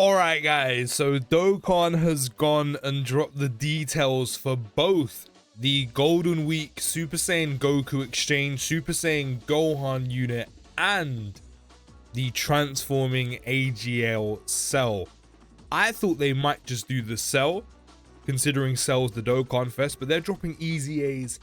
Alright guys, so Dokkan has gone and dropped the details for both the Golden Week Super Saiyan Goku Exchange, Super Saiyan Gohan unit, and the transforming AGL Cell. I thought they might just do the Cell, considering Cell's the Dokkan Fest, but they're dropping EZA'S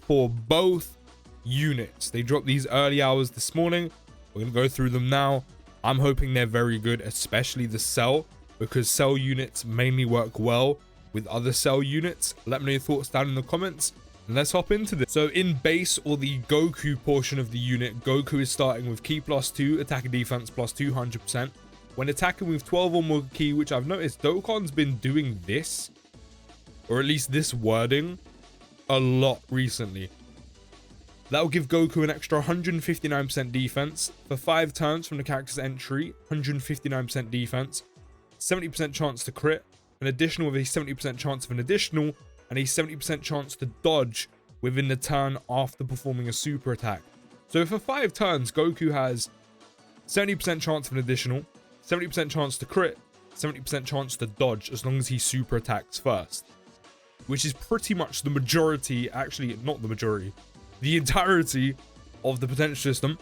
for both units. They dropped these early hours this morning. We're going to go through them now. I'm hoping they're very good, especially the Cell, because Cell units mainly work well with other Cell units. Let me know your thoughts down in the comments, and let's hop into this. So in base, or the Goku portion of the unit, Goku is starting with Ki +2, attack and defense +2, 100%. When attacking with 12 or more Ki, which I've noticed Dokkan's been doing this, or at least this wording, a lot recently. That will give Goku an extra 159% defense for 5 turns from the character's entry, 159% defense, 70% chance to crit, an additional with a 70% chance of an additional, and a 70% chance to dodge within the turn after performing a super attack. So for 5 turns, Goku has 70% chance of an additional, 70% chance to crit, 70% chance to dodge as long as he super attacks first. Which is pretty much the majority, actually not the majority, the entirety of the potential system.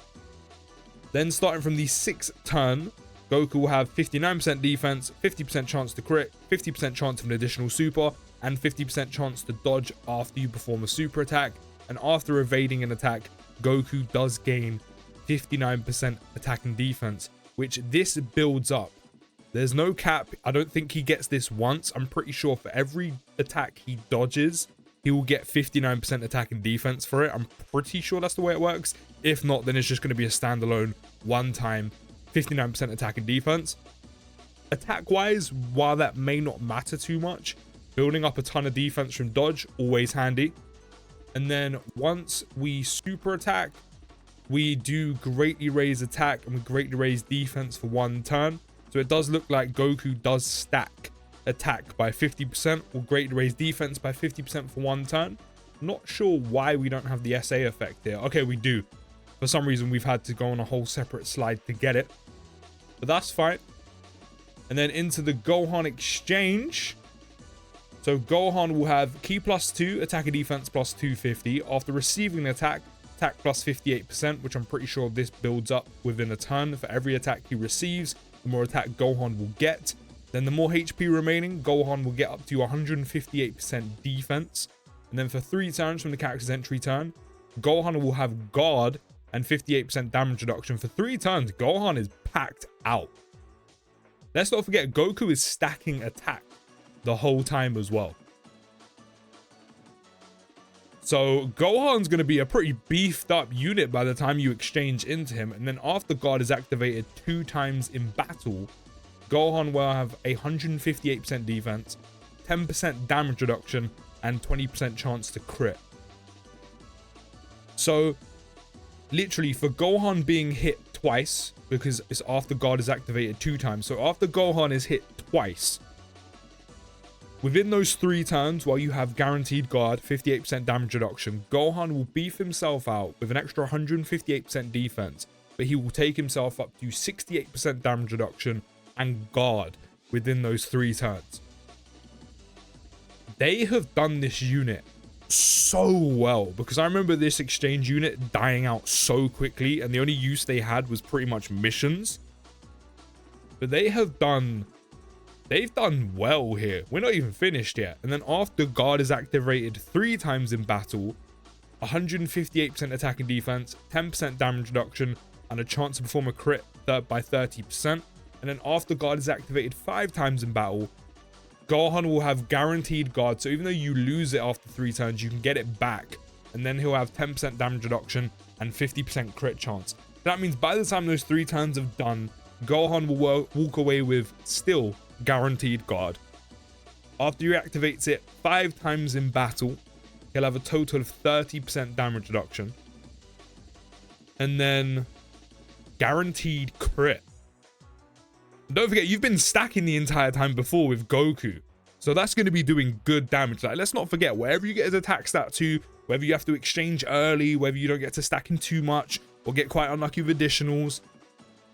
Then starting from the 6th turn, Goku will have 59% defense, 50% chance to crit, 50% chance of an additional super, and 50% chance to dodge after you perform a super attack. And after evading an attack, Goku does gain 59% attack and defense, which this builds up. There's no cap. I don't think he gets this once. I'm pretty sure for every attack he dodges, he will get 59% attack and defense for it. I'm pretty sure that's the way it works. If not, then it's just going to be a standalone one-time 59% attack and defense. Attack-wise, while that may not matter too much, building up a ton of defense from dodge, always handy. And then once we super attack, we do greatly raise attack and we greatly raise defense for 1 turn. So it does look like Goku does stack attack by 50% or greatly raise defense by 50% for 1 turn. Not sure why we don't have the SA effect here. Okay, we do. For some reason, we've had to go on a whole separate slide to get it. But that's fine. And then into the Gohan exchange. So Gohan will have Ki +2, attack and defense +250. After receiving an attack +58%, which I'm pretty sure this builds up within a turn. For every attack he receives, the more attack Gohan will get. Then the more HP remaining, Gohan will get up to 158% defense. And then for 3 turns from the character's entry turn, Gohan will have guard and 58% damage reduction. For 3 turns, Gohan is packed out. Let's not forget, Goku is stacking attack the whole time as well. So Gohan's going to be a pretty beefed up unit by the time you exchange into him. And then after guard is activated 2 times in battle, Gohan will have 158% defense, 10% damage reduction, and 20% chance to crit. So literally for Gohan being hit twice, because it's after guard is activated 2 times. So after Gohan is hit twice, within those 3 turns, while you have guaranteed guard, 58% damage reduction, Gohan will beef himself out with an extra 158% defense, but he will take himself up to 68% damage reduction and guard within those 3 turns. They have done this unit so well, because I remember this exchange unit dying out so quickly and the only use they had was pretty much missions. But they've done well here. We're not even finished yet. And then after guard is activated 3 times in battle, 158% attack and defense, 10% damage reduction, and a chance to perform a crit by 30%. And then after guard is activated 5 times in battle, Gohan will have guaranteed guard. So even though you lose it after 3 turns, you can get it back. And then he'll have 10% damage reduction and 50% crit chance. That means by the time those 3 turns have done, Gohan will walk away with still guaranteed guard. After he activates it 5 times in battle, he'll have a total of 30% damage reduction. And then guaranteed crit. Don't forget, you've been stacking the entire time before with Goku. So that's going to be doing good damage. Like, let's not forget, wherever you get his attack stat to, whether you have to exchange early, whether you don't get to stacking too much, or get quite unlucky with additionals,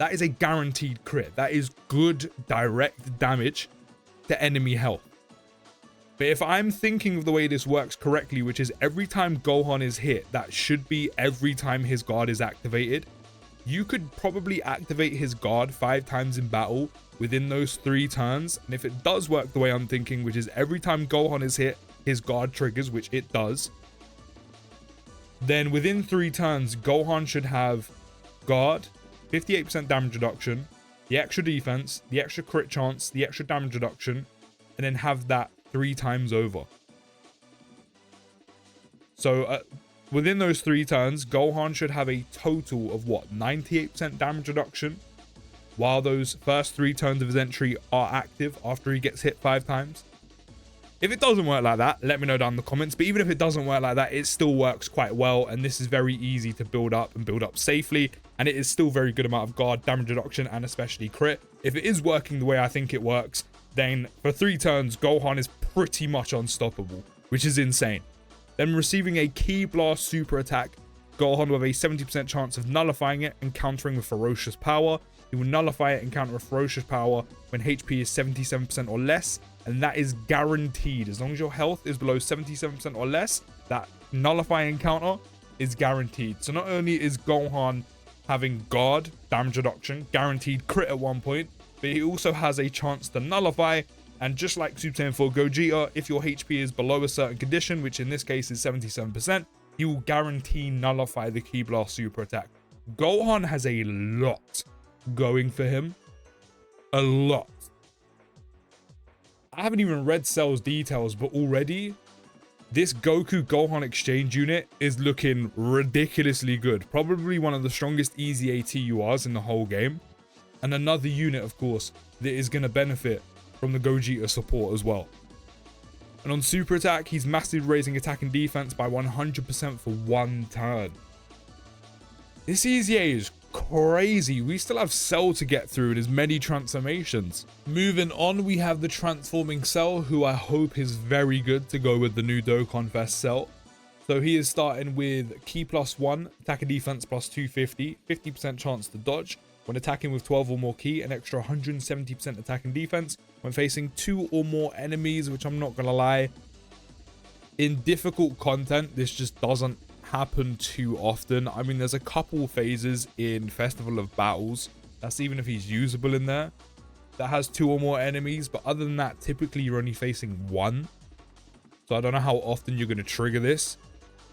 That is a guaranteed crit. That is good direct damage to enemy health. But if I'm thinking of the way this works correctly, which is every time Gohan is hit, that should be every time his guard is activated. You could probably activate his guard 5 times in battle within those 3 turns. And if it does work the way I'm thinking, which is every time Gohan is hit, his guard triggers, which it does, then within 3 turns, Gohan should have guard, 58% damage reduction, the extra defense, the extra crit chance, the extra damage reduction, and then have that 3 times over. So within those 3 turns, Gohan should have a total of what, 98% damage reduction, while those first 3 turns of his entry are active after he gets hit 5 times. If it doesn't work like that, let me know down in the comments. But even if it doesn't work like that, it still works quite well. And this is very easy to build up and build up safely. And it is still very good amount of guard, damage reduction, and especially crit. If it is working the way I think it works, then for 3 turns, Gohan is pretty much unstoppable, which is insane. Then receiving a Ki Blast super attack, Gohan with a 70% chance of nullifying it and countering with ferocious power. He will nullify it and counter with ferocious power when HP is 77% or less. And that is guaranteed. As long as your health is below 77% or less, that nullifying counter is guaranteed. So not only is Gohan having guard, damage reduction, guaranteed crit at one point, but he also has a chance to nullify. And just like Super Saiyan 4 Gogeta, if your HP is below a certain condition, which in this case is 77%, he will guarantee nullify the Ki Blast super attack. Gohan has a lot going for him. A lot. I haven't even read Cell's details, but already this Goku Gohan exchange unit is looking ridiculously good. Probably one of the strongest EZA TURs in the whole game. And another unit, of course, that is going to benefit from the Gogeta support as well. And on super attack, he's massively raising attack and defense by 100% for 1 turn. This EZA is crazy. We still have Cell to get through in as many transformations. Moving on, we have the transforming Cell, who I hope is very good to go with the new Dokkan Fest Cell. So he is starting with Ki +1, attack and defense plus 250, 50% chance to dodge. When attacking with 12 or more Ki, an extra 170% attack and defense. When facing 2 or more enemies, which I'm not gonna lie, in difficult content, this just doesn't happen too often. I mean, there's a couple phases in Festival of Battles, that's even if he's usable in there, that has 2 or more enemies, but other than that, typically you're only facing 1. So I don't know how often you're going to trigger this.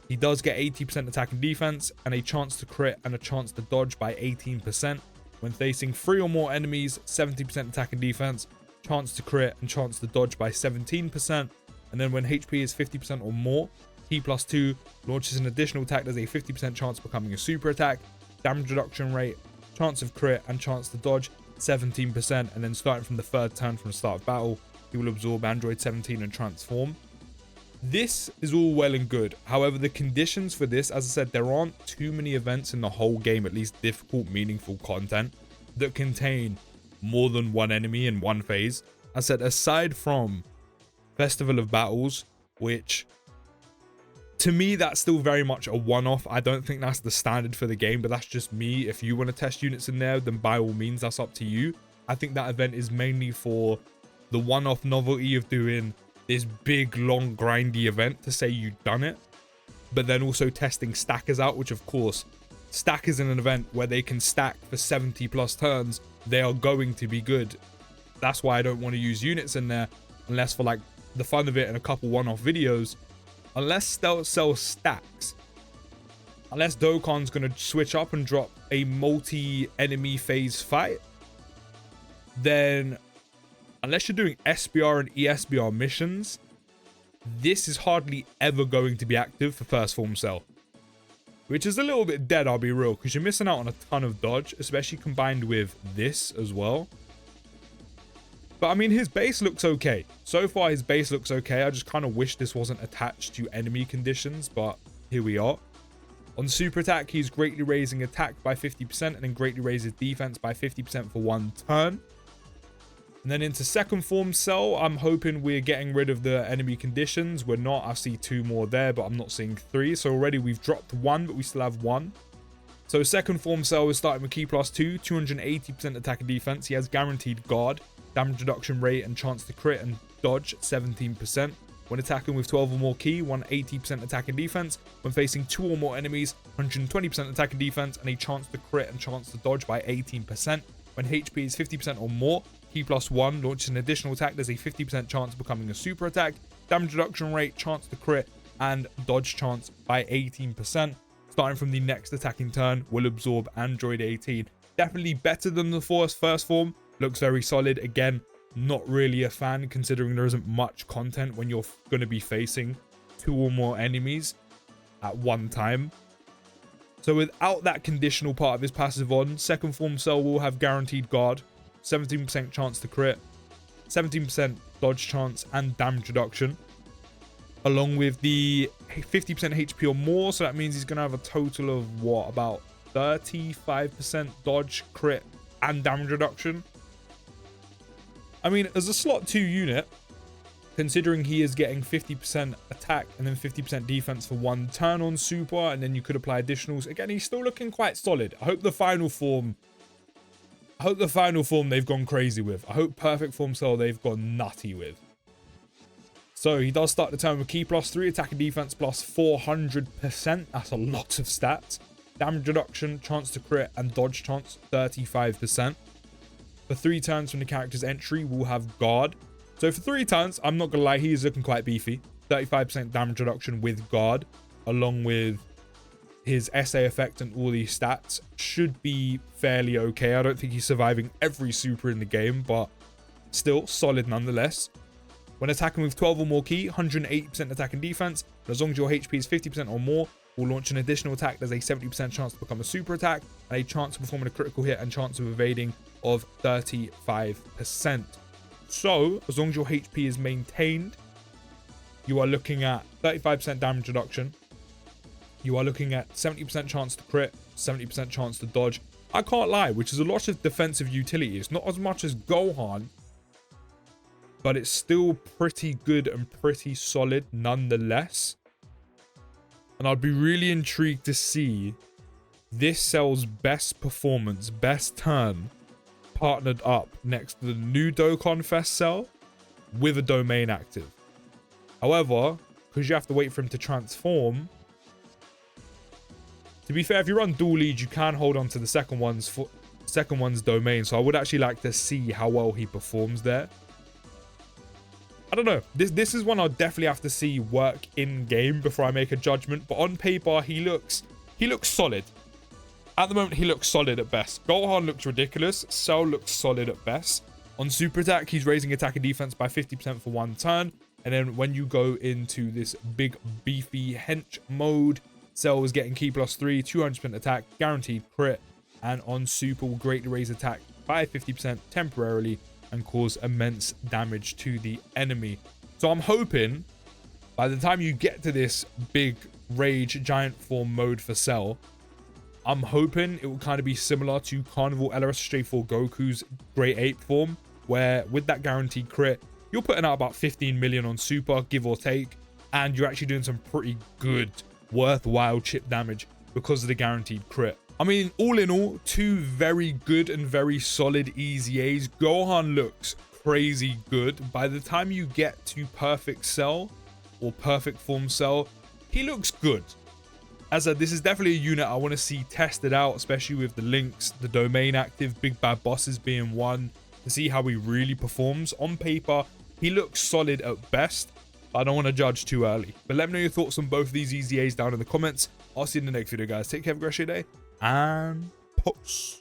He does get 80% attack and defense, and a chance to crit and a chance to dodge by 18%. When facing 3 or more enemies, 70% attack and defense, chance to crit and chance to dodge by 17%. And then when HP is 50% or more, Ki +2 launches an additional attack. There's a 50% chance of becoming a super attack, damage reduction rate, chance of crit, and chance to dodge 17%. And then starting from the 3rd turn from the start of battle, he will absorb Android 17 and transform. This is all well and good. However, the conditions for this, as I said, there aren't too many events in the whole game, at least difficult, meaningful content, that contain more than 1 enemy in 1 phase. As I said, aside from Festival of Battles, which to me, that's still very much a one-off. I don't think that's the standard for the game, but that's just me. If you want to test units in there, then by all means, that's up to you. I think that event is mainly for the one-off novelty of doing this big, long, grindy event to say you've done it. But then also testing stackers out, which of course, stackers in an event where they can stack for 70 plus turns, they are going to be good. That's why I don't want to use units in there, unless for like the fun of it and a couple one-off videos. Unless Cell stacks, unless Dokkan's going to switch up and drop a multi-enemy phase fight, then unless you're doing SBR and ESBR missions, this is hardly ever going to be active for first form Cell. Which is a little bit dead, I'll be real, because you're missing out on a ton of dodge, especially combined with this as well. But I mean, his base looks okay. So far, his base looks okay. I just kind of wish this wasn't attached to enemy conditions, but here we are. On super attack, he's greatly raising attack by 50% and then greatly raises defense by 50% for 1 turn. And then into second form Cell, I'm hoping we're getting rid of the enemy conditions. We're not. I see 2 more there, but I'm not seeing 3. So already we've dropped 1, but we still have 1. So second form Cell is starting with Key +2, 280% attack and defense. He has guaranteed guard, damage reduction rate, and chance to crit and dodge 17%. When attacking with 12 or more Ki, 180% attack and defense. When facing 2 or more enemies, 120% attack and defense, and a chance to crit and chance to dodge by 18%. When HP is 50% or more, Ki +1 launches an additional attack. There's a 50% chance of becoming a super attack. Damage reduction rate, chance to crit, and dodge chance by 18%. Starting from the next attacking turn, will absorb Android 18. Definitely better than the first form. Looks very solid. Again, not really a fan considering there isn't much content when you're going to be facing 2 or more enemies at one time. So without that conditional part of his passive on, second form Cell will have guaranteed guard, 17% chance to crit, 17% dodge chance, and damage reduction, along with the 50% HP or more. So that means he's going to have a total of what, about 35% dodge, crit, and damage reduction. I mean, as a slot 2 unit, considering he is getting 50% attack and then 50% defense for 1 turn on super, and then you could apply additionals. Again, he's still looking quite solid. I hope the final form they've gone crazy with. I hope perfect form Cell they've gone nutty with. So he does start the turn with Ki +3, attack and defense +400%. That's a lot of stats. Damage reduction, chance to crit, and dodge chance 35%. For 3 turns from the character's entry, we'll have guard. So for 3 turns, I'm not gonna lie, he is looking quite beefy. 35% damage reduction with guard, along with his SA effect and all these stats. Should be fairly okay. I don't think he's surviving every super in the game, but still solid nonetheless. When attacking with 12 or more Ki, 180% attack and defense. And as long as your HP is 50% or more, will launch an additional attack. There's a 70% chance to become a super attack, and a chance of performing a critical hit and chance of evading of 35%. So as long as your HP is maintained, you are looking at 35% damage reduction. You are looking at 70% chance to crit, 70% chance to dodge. I can't lie, which is a lot of defensive utility. It's not as much as Gohan, but it's still pretty good and pretty solid nonetheless. And I'd be really intrigued to see this Cell's best performance, best turn, partnered up next to the new Dokkan Fest Cell with a domain active. However, because you have to wait for him to transform, to be fair, if you run dual lead, you can hold on to the second one's domain. So I would actually like to see how well he performs there. I don't know. This is one I'll definitely have to see work in game before I make a judgment. But on paper, he looks solid. At the moment, he looks solid at best. Gohan looks ridiculous. Cell looks solid at best. On super attack, he's raising attack and defense by 50% for 1 turn. And then when you go into this big beefy hench mode, Cell is getting Ki +3, 200% attack, guaranteed crit, and on super will greatly raise attack by 50% temporarily and cause immense damage to the enemy. So I'm hoping by the time you get to this big rage giant form mode for Cell, I'm hoping it will kind of be similar to Carnival SSJ Goku's Great Ape form, where with that guaranteed crit, you're putting out about 15 million on super, give or take, and you're actually doing some pretty good, worthwhile chip damage because of the guaranteed crit. I mean, all in all, 2 very good and very solid EZA'S. Gohan looks crazy good. By the time you get to perfect Cell or perfect form Cell, he looks good. As I said, this is definitely a unit I want to see tested out, especially with the links, the domain active, big bad bosses being one, to see how he really performs. On paper, he looks solid at best. I don't want to judge too early. But let me know your thoughts on both of these EZA'S down in the comments. I'll see you in the next video, guys. Take care, have a great day, and peace.